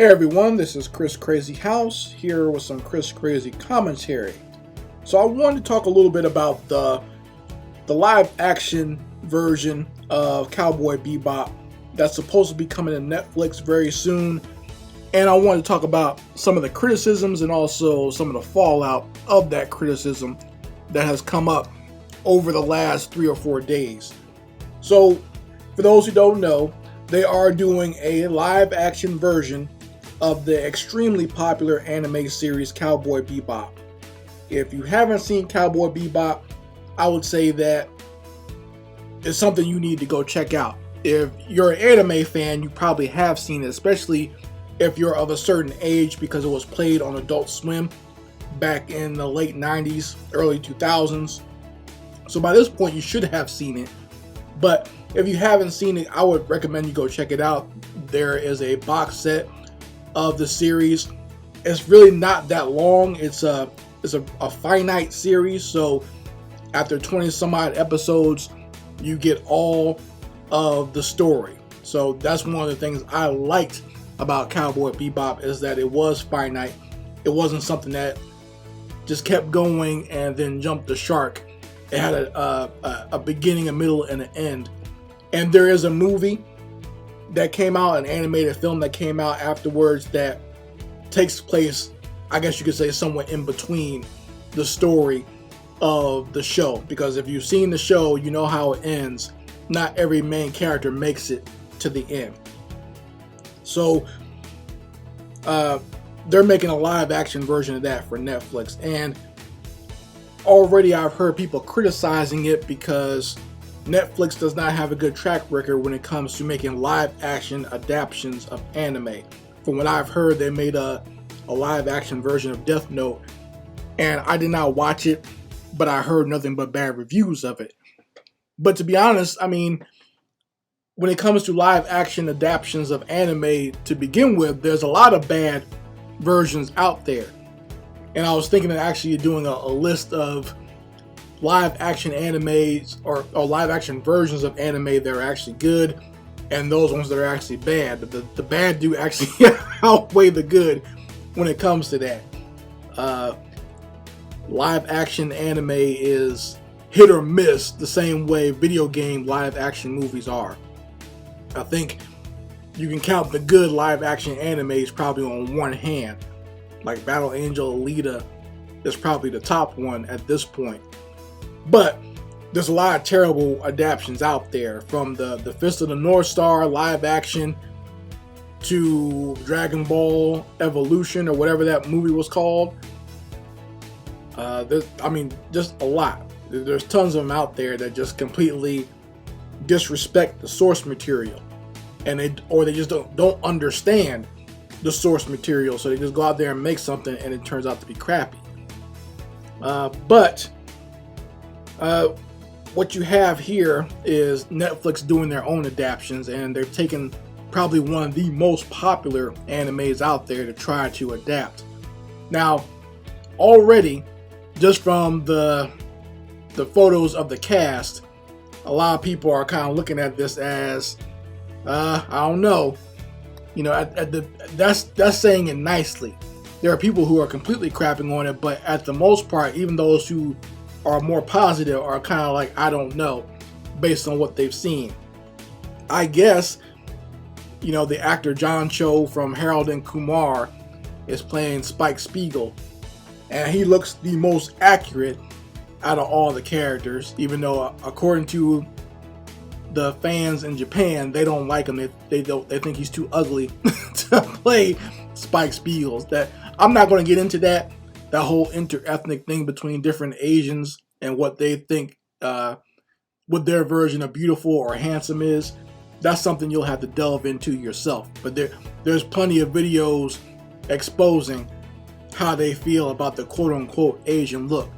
Hey everyone, this is Chris Crazyhouse here with some Chris Crazy commentary. So I wanted to talk a little bit about the live action version of Cowboy Bebop that's supposed to be coming to Netflix very soon. And I wanted to talk about some of the criticisms and also some of the fallout of that criticism that has come up over the last 3 or 4 days. So for those who don't know, they are doing a live action version of the extremely popular anime series Cowboy Bebop. If you haven't seen Cowboy Bebop, I would say that it's something you need to go check out. If you're an anime fan, you probably have seen it, especially if you're of a certain age, because it was played on Adult Swim back in the late 90s, early 2000s. So by this point, you should have seen it. But if you haven't seen it, I would recommend you go check it out. There is a box set of the series. It's really not that long. It's a finite series, so after 20 some odd episodes you get all of the story. So that's one of the things I liked about Cowboy Bebop, is that it was finite. It wasn't something that just kept going and then jumped the shark. It had a beginning, a middle, and an end. And there is a movie that came out, an animated film that came out afterwards that takes place, I guess you could say, somewhat in between the story of the show. Because if you've seen the show, you know how it ends. Not every main character makes it to the end. So they're making a live action version of that for Netflix. And already I've heard people criticizing it because Netflix does not have a good track record when it comes to making live action adaptations of anime. From what I've heard, they made a live action version of Death Note, and I did not watch it, but I heard nothing but bad reviews of it. But to be honest, I mean, when it comes to live action adaptations of anime to begin with, there's a lot of bad versions out there. And I was thinking of actually doing a list of live action animes or live action versions of anime that are actually good, and those ones that are actually bad. But the bad do actually outweigh the good when it comes to that. Live action anime is hit or miss the same way video game live action movies are. I think you can count the good live action animes probably on one hand. Like Battle Angel Alita is probably the top one at this point. But there's a lot of terrible adaptations out there, from the Fist of the North Star live action to Dragon Ball Evolution or whatever that movie was called. Just a lot. There's tons of them out there that just completely disrespect the source material, and they just don't understand the source material, so they just go out there and make something and it turns out to be crappy. But what you have here is Netflix doing their own adaptations, and they're taking probably one of the most popular animes out there to try to adapt. Now, already, just from the photos of the cast, a lot of people are kind of looking at this as, I don't know, you know, that's saying it nicely. There are people who are completely crapping on it, but at the most part, even those who are more positive are kind of like, I don't know, based on what they've seen. I guess, you know, the actor John Cho from Harold and Kumar is playing Spike Spiegel, and he looks the most accurate out of all the characters, even though according to the fans in Japan, they don't like him. They think he's too ugly to play Spike Spiegel. That I'm not going to get into that whole inter-ethnic thing between different Asians and what they think what their version of beautiful or handsome is. That's something you'll have to delve into yourself. But there's plenty of videos exposing how they feel about the quote-unquote Asian look.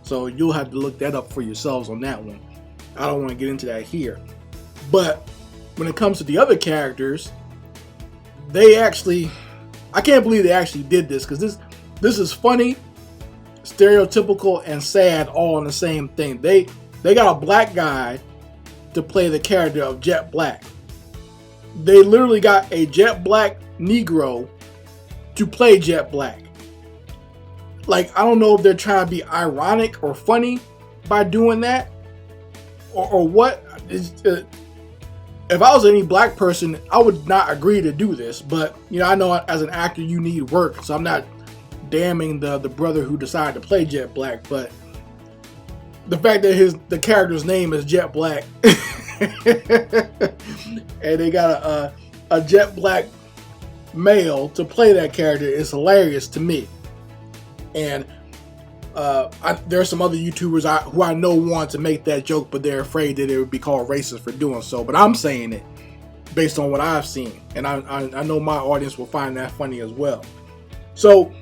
So you'll have to look that up for yourselves on that one. I don't want to get into that here. But when it comes to the other characters, I can't believe they actually did this, because this is funny, stereotypical, and sad all in the same thing. They got a black guy to play the character of Jet Black. They literally got a Jet Black Negro to play Jet Black. Like, I don't know if they're trying to be ironic or funny by doing that, or what. If I was any black person, I would not agree to do this. But, you know, I know as an actor you need work, so I'm not damning the brother who decided to play Jet Black. But the fact that the character's name is Jet Black, and they got a Jet Black male to play that character is hilarious to me. And there are some other YouTubers who I know want to make that joke, but they're afraid that it would be called racist for doing so. But I'm saying it based on what I've seen, and I know my audience will find that funny as well. So,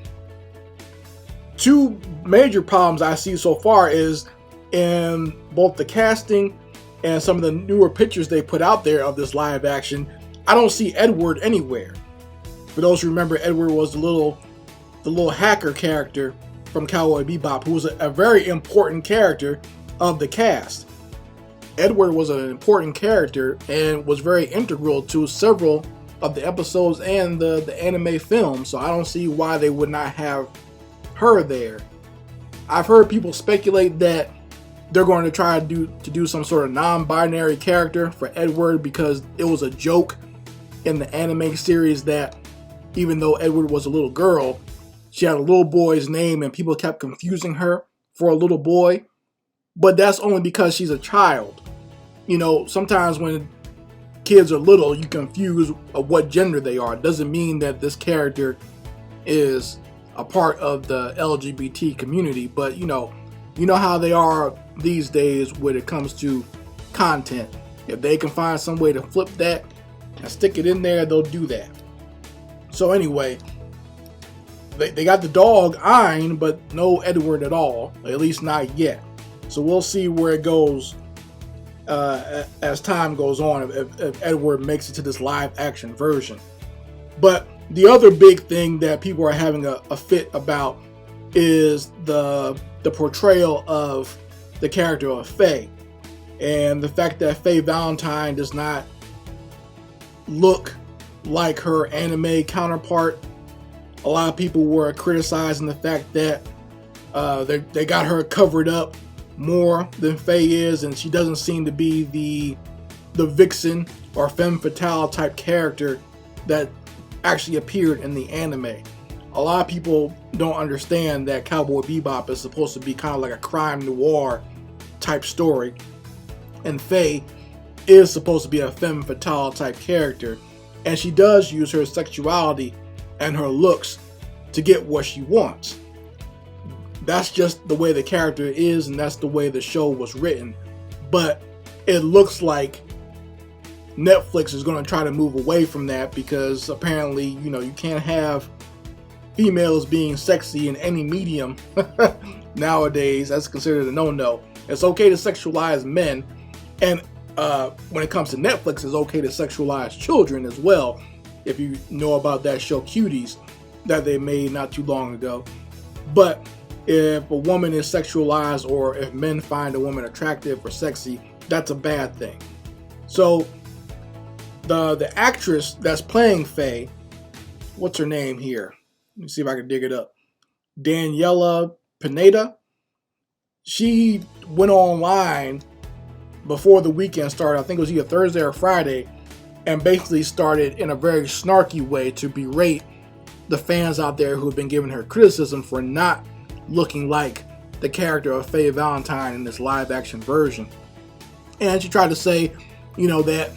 two major problems I see so far is in both the casting and some of the newer pictures they put out there of this live action. I don't see Edward anywhere. For those who remember, Edward was the little hacker character from Cowboy Bebop, who was a very important character of the cast. Edward was an important character and was very integral to several of the episodes and the anime film, so I don't see why they would not have her there. I've heard people speculate that they're going to try to do some sort of non-binary character for Edward, because it was a joke in the anime series that even though Edward was a little girl, she had a little boy's name and people kept confusing her for a little boy. But that's only because she's a child. You know, sometimes when kids are little, you confuse what gender they are. It doesn't mean that this character is a part of the LGBT community. But you know how they are these days when it comes to content. If they can find some way to flip that and stick it in there, they'll do that. So anyway, they got the dog Ein, but no Edward at all, at least not yet. So we'll see where it goes as time goes on, if Edward makes it to this live action version. But the other big thing that people are having a fit about is the portrayal of the character of Faye, and the fact that Faye Valentine does not look like her anime counterpart. A lot of people were criticizing the fact that they got her covered up more than Faye is, and she doesn't seem to be the vixen or femme fatale type character that actually appeared in the anime. A lot of people don't understand that Cowboy Bebop is supposed to be kind of like a crime noir type story, and Faye is supposed to be a femme fatale type character, and she does use her sexuality and her looks to get what she wants. That's just the way the character is, and that's the way the show was written. But it looks like Netflix is going to try to move away from that, because apparently, you can't have females being sexy in any medium nowadays. That's considered a no-no. It's okay to sexualize men, and when it comes to Netflix, it's okay to sexualize children as well. If you know about that show Cuties that they made not too long ago. But if a woman is sexualized, or if men find a woman attractive or sexy, that's a bad thing. So the actress that's playing Faye, what's her name here? Let me see if I can dig it up. Daniela Pineda. She went online before the weekend started. I think it was either Thursday or Friday, and basically started in a very snarky way to berate the fans out there who have been giving her criticism for not looking like the character of Faye Valentine in this live action version. And she tried to say, that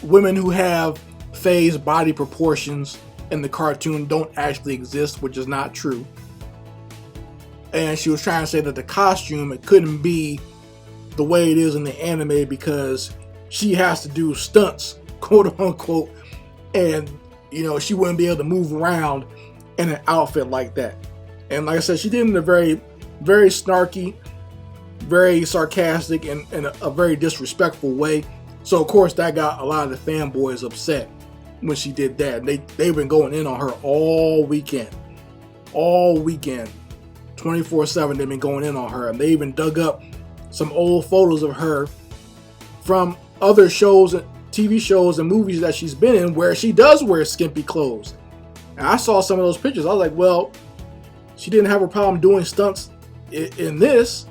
women who have Faye's body proportions in the cartoon don't actually exist, which is not true. And she was trying to say that the costume, it couldn't be the way it is in the anime because she has to do stunts, quote unquote, and she wouldn't be able to move around in an outfit like that. And like I said, she did it in a very, very snarky, very sarcastic, and in a very disrespectful way. So of course that got a lot of the fanboys upset when she did that. They've been going in on her all weekend, 24/7. They've been going in on her, and they even dug up some old photos of her from other shows, TV shows, and movies that she's been in where she does wear skimpy clothes. And I saw some of those pictures. I was like, well, she didn't have a problem doing stunts in this.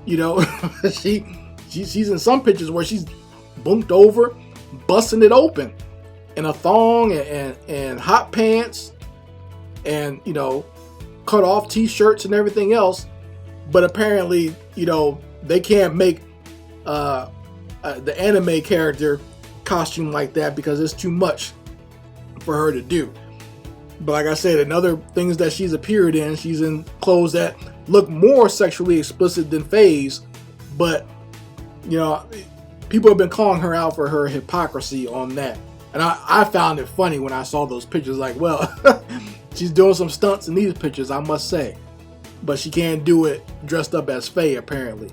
You know, she's in some pictures where she's bunked over, busting it open in a thong and hot pants and, you know, cut off t-shirts and everything else. But apparently, you know, they can't make the anime character costume like that because it's too much for her to do. But like I said, in other things that she's appeared in, she's in clothes that look more sexually explicit than Faye's. But, you know, people have been calling her out for her hypocrisy on that. And I found it funny when I saw those pictures. Like, well, she's doing some stunts in these pictures, I must say. But she can't do it dressed up as Faye, apparently.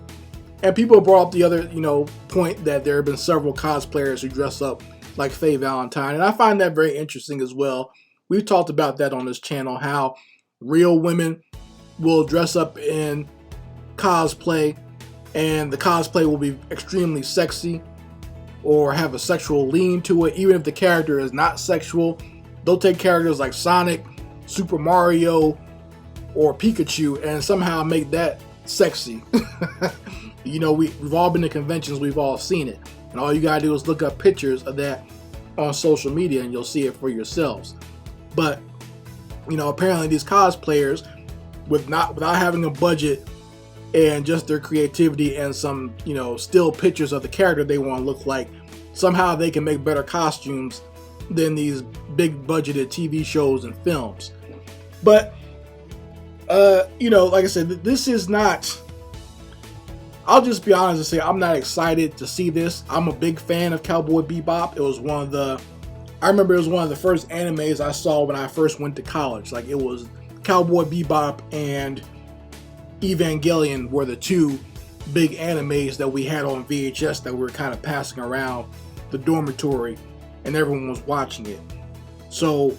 And people brought up the other, you know, point that there have been several cosplayers who dress up like Faye Valentine. And I find that very interesting as well. We've talked about that on this channel, how real women will dress up in cosplay and the cosplay will be extremely sexy or have a sexual lean to it. Even if the character is not sexual, they'll take characters like Sonic, Super Mario, or Pikachu and somehow make that sexy. You know, we've all been to conventions, we've all seen it. And all you gotta do is look up pictures of that on social media and you'll see it for yourselves. But, you know, apparently these cosplayers, without having a budget and just their creativity and some, you know, still pictures of the character they want to look like, somehow they can make better costumes than these big budgeted TV shows and films. But, you know, like I said, this is not, I'll just be honest and say I'm not excited to see this. I'm a big fan of Cowboy Bebop. It was one of the, I remember it was one of the first animes I saw when I first went to college. Like, it was Cowboy Bebop and Evangelion were the two big animes that we had on VHS that we were kind of passing around the dormitory and everyone was watching it. So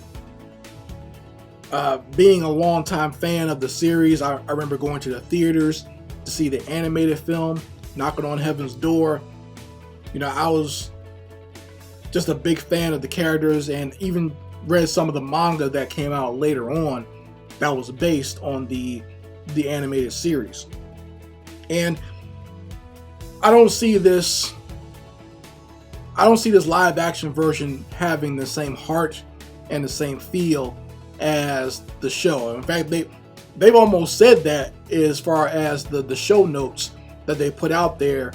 being a longtime fan of the series, I remember going to the theaters to see the animated film, Knocking on Heaven's Door. You know, I was just a big fan of the characters and even read some of the manga that came out later on that was based on the animated series. And I don't see this live action version having the same heart and the same feel as the show. In fact, they've almost said that as far as the show notes that they put out there.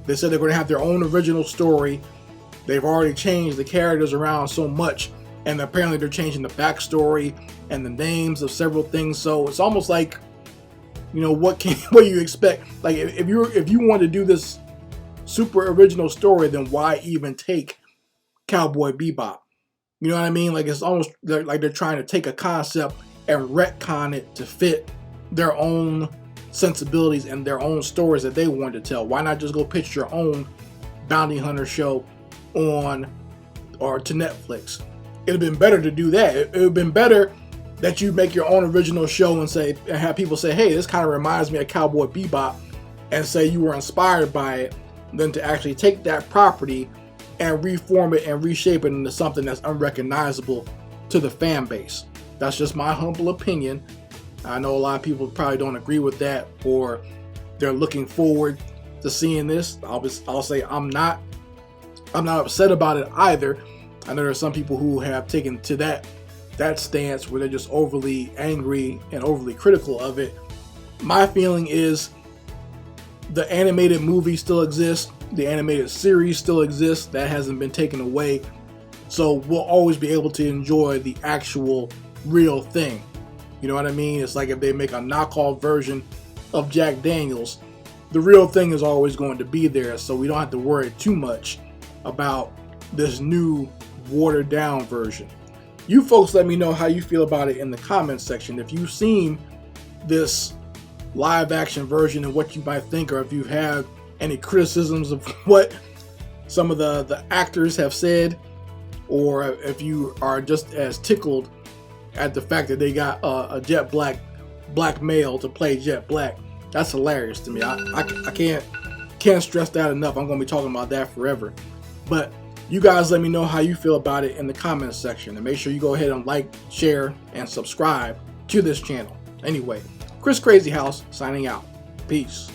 They said they're going to have their own original story. They've already changed the characters around so much, and apparently they're changing the backstory and the names of several things. So it's almost like, you know, what do you expect? Like, if you want to do this super original story, then why even take Cowboy Bebop? You know what I mean? Like, it's almost like they're trying to take a concept and retcon it to fit their own sensibilities and their own stories that they want to tell. Why not just go pitch your own bounty hunter show on or to Netflix? It'd have been better to do that. It would have been better that you make your own original show and have people say, hey, this kind of reminds me of Cowboy Bebop, and say you were inspired by it, than to actually take that property and reform it and reshape it into something that's unrecognizable to the fan base. That's just my humble opinion. I know a lot of people probably don't agree with that, or they're looking forward to seeing this. I'll say I'm not upset about it either. I know there are some people who have taken to that stance where they're just overly angry and overly critical of it. My feeling is the animated movie still exists. The animated series still exists. That hasn't been taken away. So we'll always be able to enjoy the actual real thing. You know what I mean? It's like if they make a knockoff version of Jack Daniels, the real thing is always going to be there. So we don't have to worry too much about this new watered down version. You folks let me know how you feel about it in the comments section. If you've seen this live action version and what you might think, or if you've had any criticisms of what some of the actors have said, or if you are just as tickled at the fact that they got a Jet black male to play Jet Black. That's hilarious to me. I can't stress that enough. I'm going to be talking about that forever. But You guys let me know how you feel about it in the comments section, and make sure you go ahead and like, share, and subscribe to this channel. Anyway, Crazyhouse signing out. Peace.